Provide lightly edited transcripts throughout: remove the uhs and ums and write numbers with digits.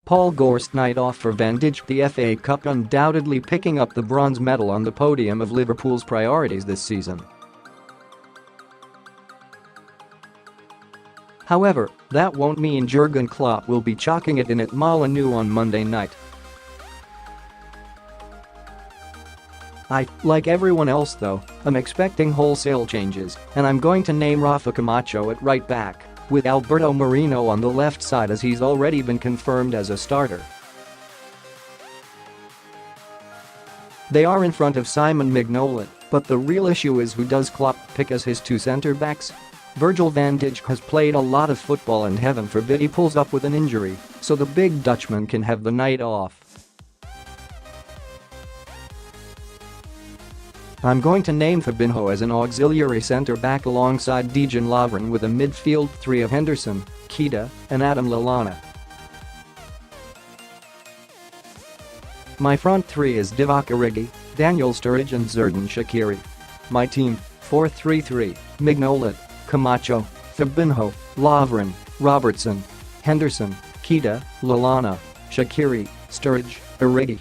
Paul Gorst night off for Van Dijk The FA Cup, undoubtedly picking up the bronze medal on the podium of Liverpool's priorities this season. However, that won't mean Jurgen Klopp will be chalking it in at Molineux on Monday night. Like everyone else though, I'm expecting wholesale changes, and I'm going to name Rafa Camacho at right back, with Alberto Moreno on the left side as he's already been confirmed as a starter. They are in front of Simon Mignolet, but the real issue is who does Klopp pick as his two centre-backs? Virgil van Dijk has played a lot of football and heaven forbid he pulls up with an injury, so the big Dutchman can have the night off. I'm going to name Fabinho as an auxiliary centre-back alongside Dejan Lovren, with a midfield three of Henderson, Keita, and Adam Lallana. My front three is Divock Origi, Daniel Sturridge and Xherdan Shaqiri. My team, 4-3-3, Mignolet, Camacho, Fabinho, Lovren, Robertson, Henderson, Keita, Lallana, Shaqiri, Sturridge, Origi.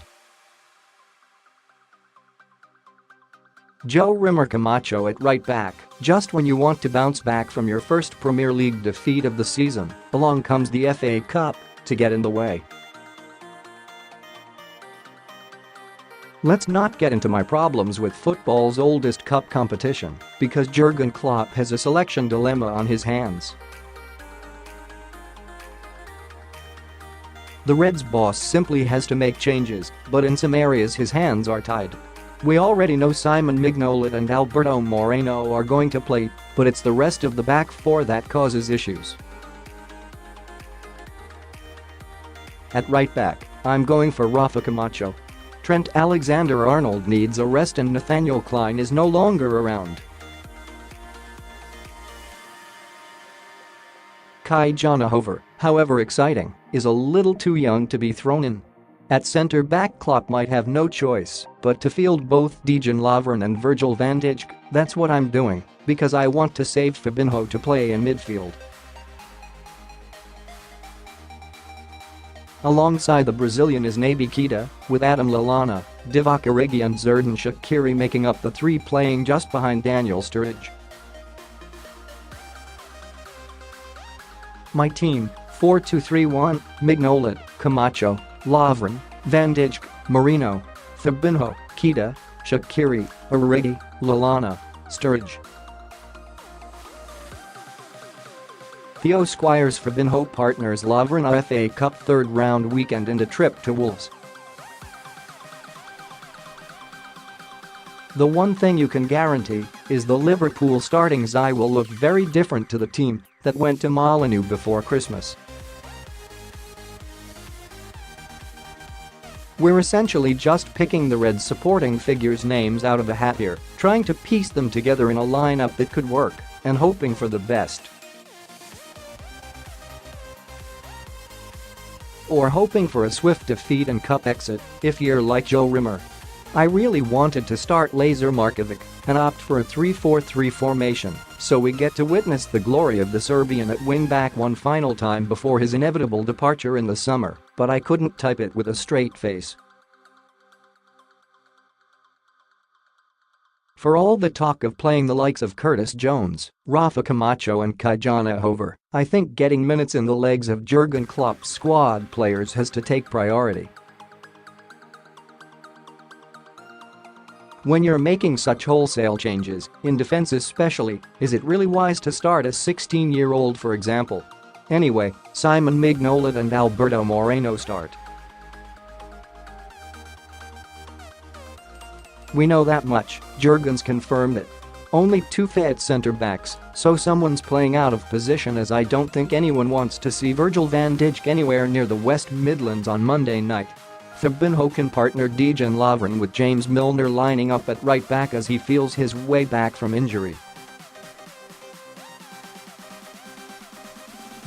Joe Rimmer Camacho at right back, just when you want to bounce back from your first Premier League defeat of the season, along comes the FA Cup to get in the way. Let's not get into my problems with football's oldest cup competition, because Jurgen Klopp has a selection dilemma on his hands. The Reds boss simply has to make changes, but in some areas his hands are tied. We already know Simon Mignolet and Alberto Moreno are going to play, but it's the rest of the back four that causes issues. At right back, I'm going for Rafa Camacho. Trent Alexander-Arnold needs a rest and Nathaniel Clyne is no longer around. Ki-Jana Hoever, however exciting, is a little too young to be thrown in. At centre-back, Klopp might have no choice but to field both Dejan Lovren and Virgil van Dijk. That's what I'm doing, because I want to save Fabinho to play in midfield. Alongside the Brazilian is Naby Keita, with Adam Lallana, Divock Origi and Xherdan Shaqiri making up the three playing just behind Daniel Sturridge. My team, 4-2-3-1, Mignolet, Camacho, Lovren, Van Dijk, Moreno, Fabinho, Keita, Shaqiri, Origi, Lallana, Sturridge. Theo Squires Fabinho partners Lovren Ah FA Cup third round weekend and a trip to Wolves. The one thing you can guarantee is the Liverpool starting side will look very different to the team that went to Molineux before Christmas. We're essentially just picking the Reds' supporting figures' names out of a hat here, trying to piece them together in a lineup that could work, and hoping for the best. Or hoping for a swift defeat and cup exit, if you're like Joe Rimmer. I really wanted to start Lazar Markovic and opt for a 3-4-3 formation, so we get to witness the glory of the Serbian at wing-back one final time before his inevitable departure in the summer, but I couldn't type it with a straight face. For all the talk of playing the likes of Curtis Jones, Rafa Camacho and Ki-Jana Hoever, I think getting minutes in the legs of Jurgen Klopp's squad players has to take priority. When you're making such wholesale changes, in defense especially, is it really wise to start a 16-year-old, for example? Anyway, Simon Mignolet and Alberto Moreno start. We know that much, Jurgen's confirmed it. Only two fit centre-backs, so someone's playing out of position, as I don't think anyone wants to see Virgil van Dijk anywhere near the West Midlands on Monday night. Fabinho can partner Dejan Lovren with James Milner lining up at right back as he feels his way back from injury.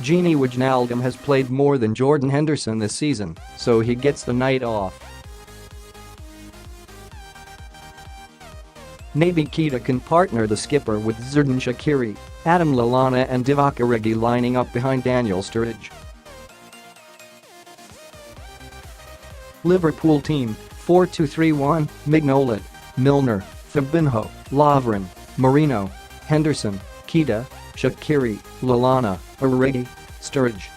Gini Wijnaldum has played more than Jordan Henderson this season, so he gets the night off. Naby Keita can partner the skipper with Xherdan Shaqiri, Adam Lallana and Divock Origi lining up behind Daniel Sturridge. Liverpool team, 4-2-3-1, Mignolet, Milner, Fabinho, Lovren, Moreno, Henderson, Keita, Shaqiri, Lallana, Origi, Sturridge.